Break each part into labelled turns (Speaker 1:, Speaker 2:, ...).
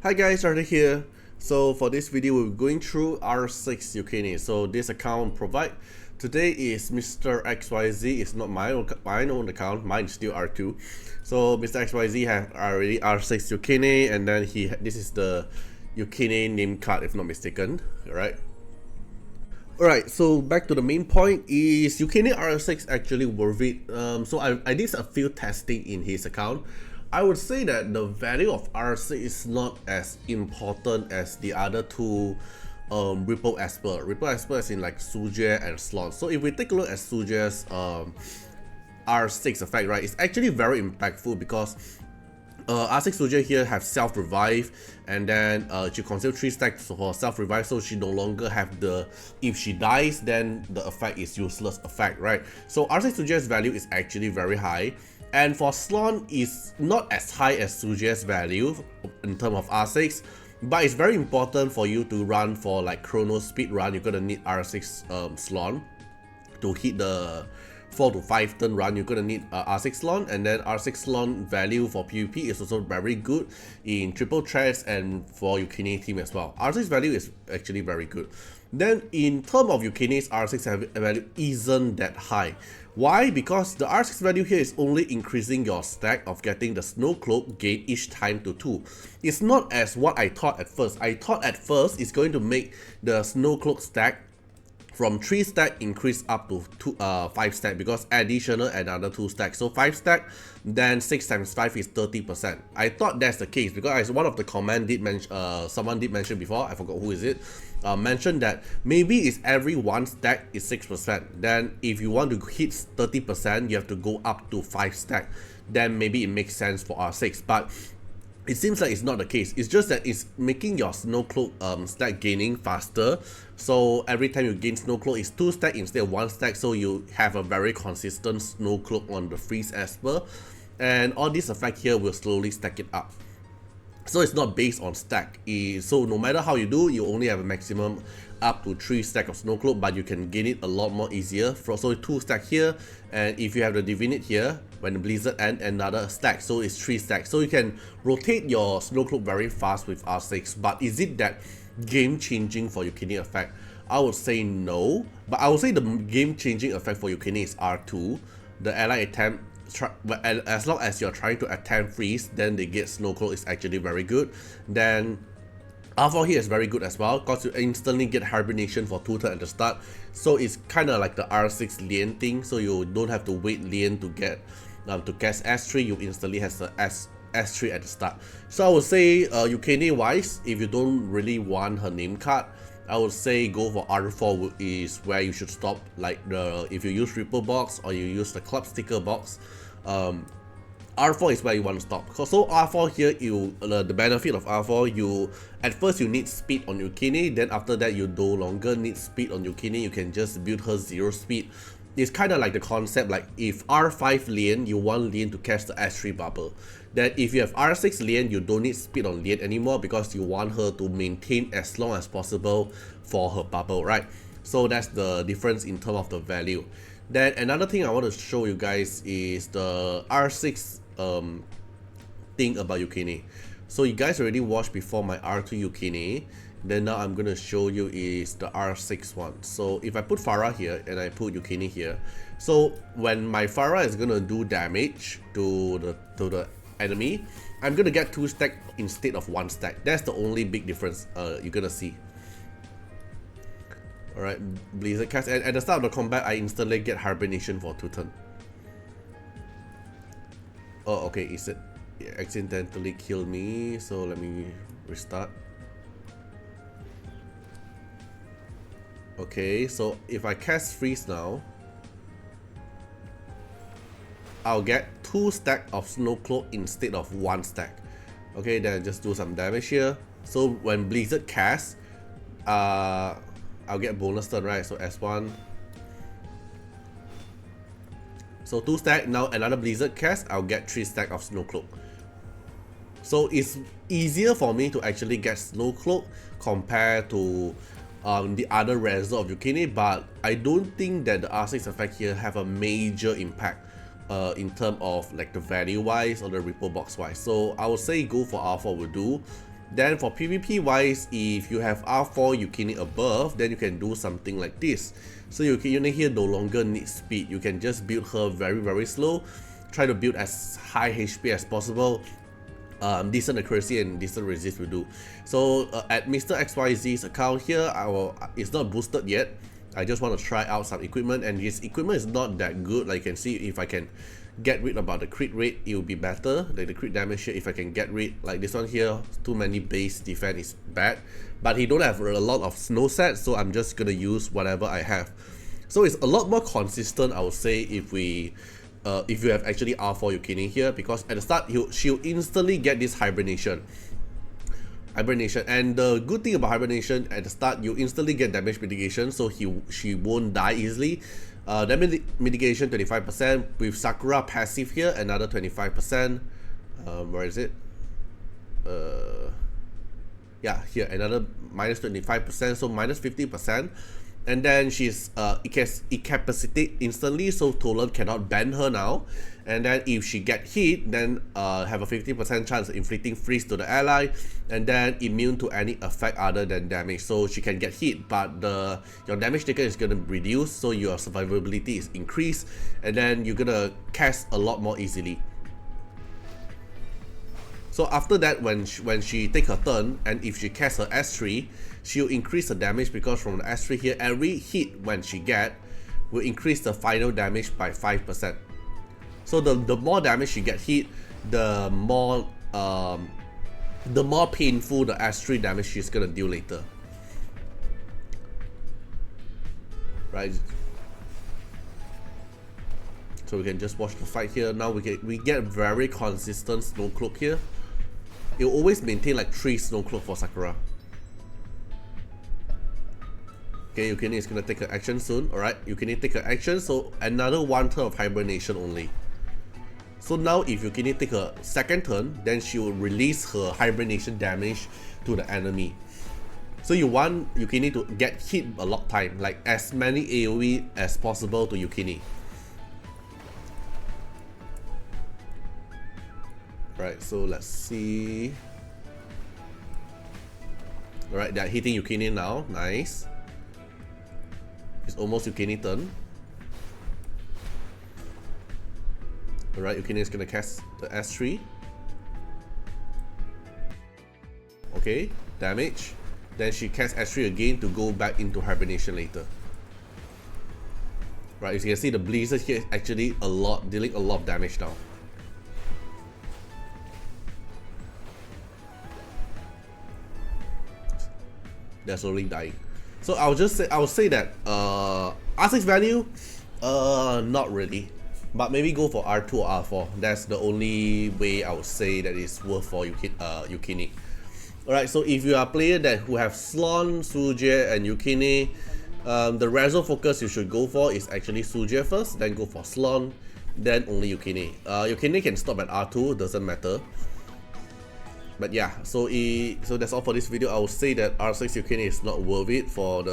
Speaker 1: Hi guys, Artiar here. So for this video, we're going through R6 Yukine. So this account provide today is Mr. XYZ. It's not my own account. Mine is still R2. So Mr. XYZ has already R6 Yukine, and then this is the Yukine name card, if not mistaken. Right. Alright, so back to the main point. Is Yukine R6 actually worth it? So I did a few testing in his account. I would say that the value of R6 is not as important as the other two Ripple Esper. Ripple Esper is in like Sujie and Slot. So if we take a look at Sujie's R6 effect, right, it's actually very impactful because R6 Sujie here have self-revive, and then she consume 3 stacks for self-revive, so she no longer have the, if she dies then the effect is useless effect, right? So R6 Sujie's value is actually very high, and for Slon is not as high as Sujie's value in terms of R6, but it's very important for you to run for like chrono speed run. You're gonna need R6 Slon to hit the 4 to 5 turn run. You're gonna need R6 Slon, and then R6 Slon value for PvP is also very good in triple threats and for Yukine team as well. R6 value is actually very good. Then in terms of Yukine's R6 value isn't that high. Why? Because the R6 value here is only increasing your stack of getting the Snow Cloak gain each time to 2. It's not as what I thought at first. I thought at first it's going to make the Snow Cloak stack from 3 stack increase up to 5 stack, because additional another 2 stacks. So 5 stack, then 6 times 5 is 30%. I thought that's the case because as one of the comment did mention, someone did mention before, I forgot who is it, mentioned that maybe it's every 1 stack is 6%. Then if you want to hit 30%, you have to go up to 5 stack. Then maybe it makes sense for R6, but it seems like it's not the case. It's just that it's making your Snow Cloak stack gaining faster. So every time you gain Snow Cloak, it's 2 stack instead of 1 stack. So you have a very consistent Snow Cloak on the Freeze Esper. And all this effect here will slowly stack it up. So it's not based on stack. So no matter how you do, you only have a maximum up to 3 stack of Snow Cloak, but you can gain it a lot more easier. So 2 stack here, and if you have the Divinate here, when the Blizzard ends, another stack, so it's 3 stacks. So you can rotate your Snow Cloak very fast with R6. But is it that game changing for Yukine effect? I would say no, but I would say the game changing effect for Yukine is R2. The ally attempt, as long as you're trying to attempt freeze, then they get Snow Cloak is actually very good. Then R4 here is very good as well, because you instantly get Hibernation for 2 turns at the start. So it's kind of like the R6 Lien thing, so you don't have to wait Lien to get to cast S3, you instantly has the S3 at the start. So I would say Yukine wise, if you don't really want her name card, I would say go for R4 is where you should stop. Like if you use Ripple box or you use the Club Sticker box, R4 is where you want to stop. So R4 here, the benefit of R4, at first you need speed on Yukine, then after that you no longer need speed on Yukine, you can just build her 0 speed. It's kind of like the concept, like if R5 Lien, you want Lien to catch the S3 bubble. Then if you have R6 Lien, you don't need speed on Lien anymore because you want her to maintain as long as possible for her bubble, right? So that's the difference in terms of the value. Then another thing I want to show you guys is the R6 thing about Yukine. So you guys already watched before my R2 Yukine. Then now I'm going to show you is the R6 one. So if I put Farah here and I put Yukine here, so when my Farah is going to do damage to the enemy, I'm going to get 2 stack instead of 1 stack. That's the only big difference you're going to see. Alright, Blizzard cast, and at the start of the combat I instantly get Hibernation for 2 turns. Oh, okay, it accidentally killed me, so let me restart. Okay, so if I cast Freeze now, I'll get 2 stack of Snow Cloak instead of 1 stack. Okay, then just do some damage here. So when Blizzard casts, I'll get bonus turn, right? So S1. So 2 stack, now another Blizzard cast, I'll get 3 stack of Snow Cloak. So it's easier for me to actually get Snow Cloak compared to the other result of Yukine, but I don't think that the R6 effect here have a major impact in terms of like the value wise or the Ripple box wise. So I would say go for R4 will do. Then for PvP wise, if you have R4 Yukine above, then you can do something like this. So Yukine here no longer needs speed. You can just build her very slow. Try to build as high HP as possible. Decent accuracy and decent resist will do. So at Mr. XYZ's account here, it's not boosted yet. I just want to try out some equipment, and his equipment is not that good. Like you can see, if I can get rid about the crit rate, it will be better. Like the crit damage here, if I can get rid, like this one here, too many base defense is bad. But he don't have a lot of snow sets, so I'm just gonna use whatever I have. So it's a lot more consistent, I would say, if you have actually R4 Yukine here, because at the start she'll instantly get this hibernation. And the good thing about hibernation, at the start you instantly get damage mitigation, so she won't die easily. Damage mitigation 25%, with Sakura passive here another 25%. Where is it? Yeah, here another minus 25%, so minus 50%. And then she's incapacitated instantly, so Tolan cannot ban her now. And then if she get hit, then have a 50% chance of inflicting freeze to the ally, and then immune to any effect other than damage. So she can get hit, but your damage taken is gonna reduce, so your survivability is increased, and then you're gonna cast a lot more easily. So after that, when she take her turn, and if she casts her S3, she'll increase the damage, because from the S3 here, every hit when she get will increase the final damage by 5%. So the more damage she get hit, the more painful the S3 damage she's gonna deal later. Right. So we can just watch the fight here. Now we get very consistent snow cloak here. It will always maintain like 3 snow cloak for Sakura. Okay, Yukine is gonna take her action soon. Alright, Yukine take her action, so another 1 turn of hibernation only. So now if Yukine take her second turn, then she will release her hibernation damage to the enemy. So you want Yukine to get hit a lot time, like as many AoE as possible to Yukine. Right, so let's see. Alright, they're hitting Yukine now. Nice. It's almost Yukine turn. Alright, Yukine is gonna cast the S3. Okay, damage. Then she casts S3 again to go back into hibernation later. Right, as you can see, the blizzard here is actually dealing a lot of damage now. They're slowly dying. So I would say that R6 value, not really, but maybe go for R2 or R4. That's the only way I would say that is worth for Yukine. Alright, so if you are a player who have Slon, Sujie, and Yukine, the reso focus you should go for is actually Sujie first, then go for Slon, then only Yukine. Yukine can stop at R2, doesn't matter. But yeah, so that's all for this video. I would say that R6 Yukine is not worth it for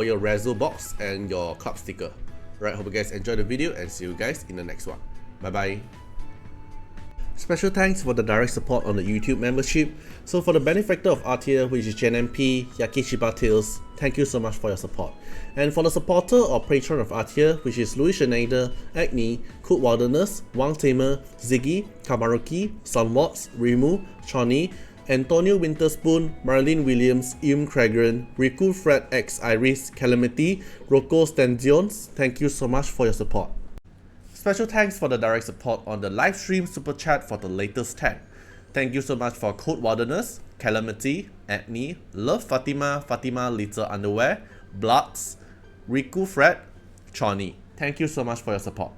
Speaker 1: your reso box and your club sticker. Right, hope you guys enjoyed the video, and see you guys in the next one. Bye bye. Special thanks for the direct support on the YouTube membership. So for the benefactor of Artiar, which is JNMP, Yakishiba Tales, thank you so much for your support. And for the supporter or patron of Artiar, which is Louis Schneider, Agni, Coot Wilderness, Wang Tamer, Ziggy, Kamaruki, Sunwatts, Rimu, Chani, Antonio Winterspoon, Marlene Williams, Im Cragran, Riku Fred X Iris, Calamity, Rocco Stanzions, thank you so much for your support. Special thanks for the direct support on the live stream super chat for the latest tag. Thank you so much for Code Wilderness, Calamity, Agni, Love Fatima, Fatima Little Underwear, Bloods, Riku Fred, Chani. Thank you so much for your support.